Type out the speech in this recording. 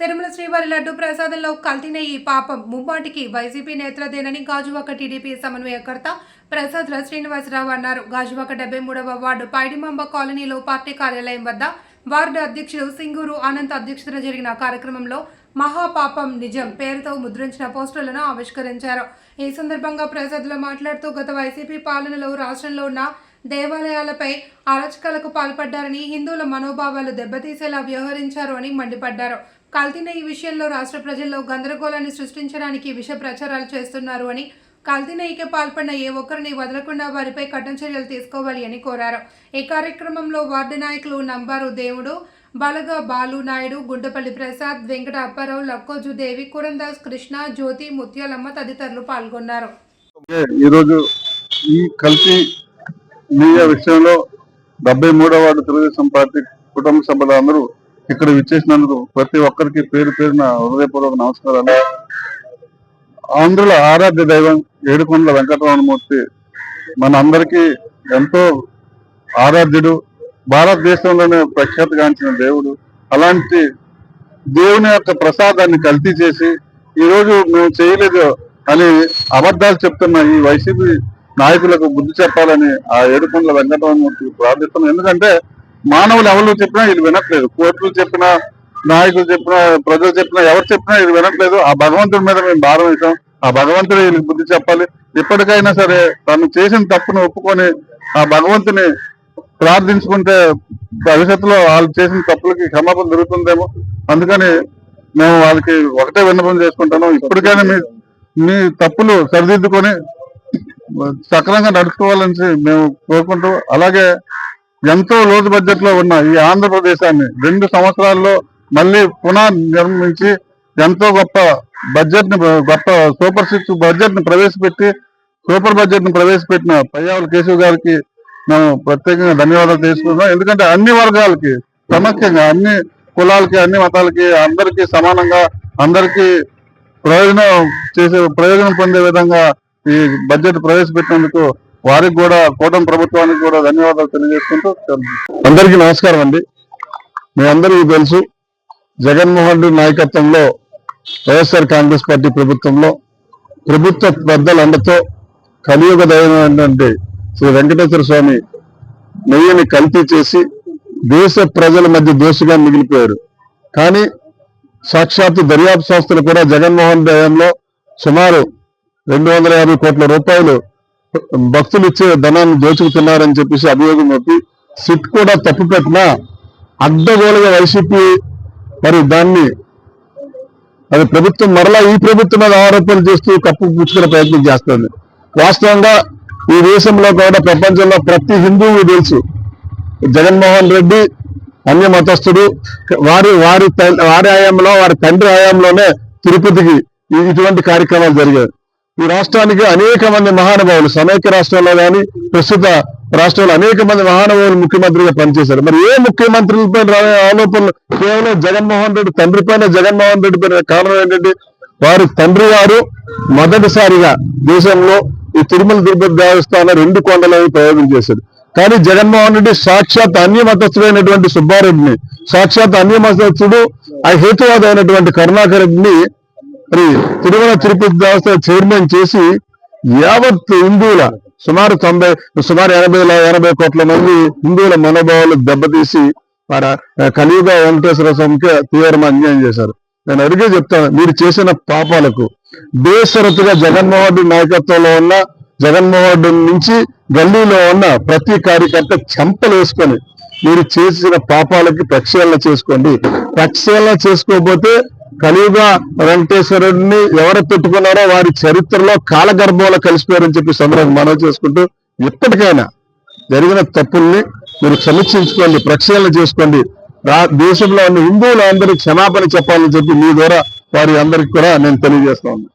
తిరుమల శ్రీవారి లడ్డు ప్రసాదంలో కల్తీనే ఈ పాపం ముమ్మాటికి వైసీపీ నేతలదేనని గాజువాక టీడీపీ సమన్వయకర్త ప్రసాద్ల శ్రీనివాసరావు అన్నారు. గాజువాక 73వ వార్డు పైడిమాంబ కాలనీలో పార్టీ కార్యాలయం వద్ద వార్డు అధ్యక్షుడు సింగూరు అనంత్ అధ్యక్షతన జరిగిన కార్యక్రమంలో మహాపాపం నిజం పేరుతో ముద్రించిన పోస్టర్లను ఆవిష్కరించారు. ఈ సందర్భంగా ప్రసాద్ల మాట్లాడుతూ గత వైసీపీ పాలనలో రాష్ట్రంలో ఉన్న దేవాలయాలపై అరాచకాలకు పాల్పడ్డారని, హిందువుల మనోభావాలు దెబ్బతీసేలా వ్యవహరించారు అని మండిపడ్డారు. కల్తీన ఈ విషయంలో రాష్ట్ర ప్రజల్లో గందరగోళాన్ని సృష్టించడానికి విష ప్రచారాలు చేస్తున్నారు అని, కల్తీనీకి పాల్పడిన ఏ ఒక్కరిని వదలకుండా వారిపై కఠిన చర్యలు తీసుకోవాలి అని కోరారు. ఈ కార్యక్రమంలో వార్డు నాయకులు నంబారు దేవుడు, బలగ బాలు నాయుడు, గుంటపల్లి ప్రసాద్, వెంకట అప్పారావు, లక్కోజు దేవి, కురందాస్ కృష్ణ, జ్యోతి, ముత్యాలమ్మ తదితరులు పాల్గొన్నారు. ఈరోజు ఈ కల్తీ మీడియా విషయంలో 73వ వార్డు తెలుగుదేశం పార్టీ కుటుంబ సభ్యులందరూ ఇక్కడ విచ్చేసినందుకు ప్రతి ఒక్కరికి పేరు పేరున హృదయపూర్వక నమస్కారాలు. ఆంధ్రుల ఆరాధ్య దైవం ఏడుకొండల వెంకటరమణమూర్తి మన అందరికీ ఎంతో ఆరాధ్యుడు, భారతదేశంలోనే ప్రఖ్యాతిగాంచిన దేవుడు. అలాంటి దేవుని యొక్క ప్రసాదాన్ని కల్తీ చేసి ఈరోజు మేము చేయలేదు అని అబద్ధాలు చెప్తున్న ఈ వైసీపీ నాయకులకు బుద్ధి చెప్పాలని ఆ ఏడుకొండల వెంకటరమణమూర్తి ప్రార్థిస్తున్నాం. ఎందుకంటే మానవులు ఎవరు చెప్పినా ఇది వినట్లేదు. కోర్టులు చెప్పినా, నాయకులు చెప్పినా, ప్రజలు చెప్పినా, ఎవరు చెప్పినా ఇది వినట్లేదు. ఆ భగవంతుడి మీద మేము భారం వేసాం. ఆ భగవంతుడు వీళ్ళకి బుద్ధి చెప్పాలి. ఇప్పటికైనా సరే తను చేసిన తప్పును ఒప్పుకొని ఆ భగవంతుని ప్రార్థించుకుంటే భవిష్యత్తులో వాళ్ళు చేసిన తప్పులకి క్షమాపణ దొరుకుతుందేమో. అందుకని మేము వాళ్ళకి ఒకటే విన్నపం చేసుకుంటాను. ఇప్పటికైనా మీ తప్పులు సరిదిద్దుకొని సక్రమంగా నడుచుకోవాలని మేము కోరుకుంటూ, అలాగే ఎంతో లోతు బడ్జెట్ లో ఉన్న ఈ ఆంధ్రప్రదేశాన్ని 2 సంవత్సరాల్లో మళ్ళీ పునర్నిర్మించి ఎంతో గొప్ప సూపర్ 6 బడ్జెట్ ని ప్రవేశపెట్టి సూపర్ బడ్జెట్ ని ప్రవేశపెట్టిన పయ్యావుల కేశవ్ గారికి మేము ప్రత్యేకంగా ధన్యవాదాలు తెలుసుకుంటున్నాం. ఎందుకంటే అన్ని వర్గాలకి సమైక్యంగా, అన్ని కులాలకి, అన్ని మతాలకి అందరికీ సమానంగా అందరికీ ప్రయోజనం పొందే విధంగా ఈ బడ్జెట్ ప్రవేశపెట్టినందుకు వారికి కూడా, కూటమి ప్రభుత్వానికి కూడా ధన్యవాదాలు తెలియజేసుకుంటూ అందరికీ నమస్కారం అండి. మీ అందరికీ తెలుసు, జగన్మోహన్ రెడ్డి నాయకత్వంలో వైఎస్ఆర్ కాంగ్రెస్ పార్టీ ప్రభుత్వంలో ప్రభుత్వ పెద్దల అండతో కలియుగ దైవమైనటువంటి శ్రీ వెంకటేశ్వర స్వామి నెయ్యిని కల్తీ చేసి దేశ ప్రజల మధ్య దోషిగా మిగిలిపోయారు. కానీ సాక్షాత్తు దర్యాప్తు సంస్థలు కూడా జగన్మోహన్ దయంలో సుమారు 250 కోట్ల రూపాయలు భక్తులు ఇచ్చే ధనాన్ని దోచుకుతున్నారని చెప్పేసి అభియోగం మోపి సిట్ కూడా తప్పు పెట్టినా అడ్డగోలుగా వైసీపీ మరి దాన్ని అది ప్రభుత్వం మరలా ఈ ప్రభుత్వం మీద ఆరోపణలు చేస్తూ కప్పు పుచ్చుకునే ప్రయత్నం చేస్తుంది. వాస్తవంగా ఈ దేశంలో కూడా ప్రపంచంలో ప్రతి హిందువు తెలుసు జగన్మోహన్ రెడ్డి అన్య మతస్థుడు. వారి హయాంలో, వారి తండ్రి హయాంలోనే తిరుపతికి ఇటువంటి కార్యక్రమాలు జరిగాయి. ఈ రాష్ట్రానికి అనేక మంది మహానుభావులు, సమైక్య రాష్ట్రంలో కానీ ప్రస్తుత రాష్ట్రంలో అనేక మంది మహానుభావులు ముఖ్యమంత్రిగా పనిచేశారు. మరి ఏ ముఖ్యమంత్రులపై ఆరోపణలు కేవలం జగన్మోహన్ రెడ్డి తండ్రి పైన, జగన్మోహన్ రెడ్డి పైన కారణం ఏంటంటే వారి తండ్రి గారు మొదటిసారిగా దేశంలో ఈ తిరుపతి దేవస్థానం 2 కొండలని ప్రయోగం చేశారు. కానీ జగన్మోహన్ రెడ్డి సాక్షాత్ అన్య మతస్థుడైనటువంటి సుబ్బారెడ్డిని, సాక్షాత్ అన్య మతస్థుడు ఆ హేతువాద అయినటువంటి కరుణాకర్ రెడ్డిని మరి తిరుమల తిరుపతి దేవస్థానం చైర్మన్ చేసి యావత్ హిందువుల సుమారు 80 కోట్ల మంది హిందువుల మనోభావాలు దెబ్బతీసి వారి కలియుగ వెంకటేశ్వర స్వామికి తీవ్రమైన అన్యాయం చేశారు. నేను అడిగే చెప్తాను, మీరు చేసిన పాపాలకు బేసరతుగా జగన్మోహన్ రెడ్డి నాయకత్వంలో ఉన్న, జగన్మోహన్ రెడ్డి నుంచి గల్లీలో ఉన్న ప్రతి కార్యకర్త చెంపలు వేసుకొని మీరు చేసిన పాపాలకి ప్రక్షాళన చేసుకోండి. ప్రక్షాళన చేసుకోకపోతే కలియుగ వెంకటేశ్వరుడిని ఎవరు పెట్టుకున్నారో వారి చరిత్రలో కాలగర్భంలో కలిసిపోయారని చెప్పి సందర్భంగా మనవి చేసుకుంటూ, ఎప్పటికైనా జరిగిన తప్పుల్ని మీరు సమీక్షించుకోండి, ప్రక్షాళన చేసుకోండి. దేశంలో ఉన్న హిందువులు అందరూ క్షమాపణ చెప్పాలని చెప్పి మీ ద్వారా వారి అందరికి కూడా నేను తెలియజేస్తా ఉన్నాను.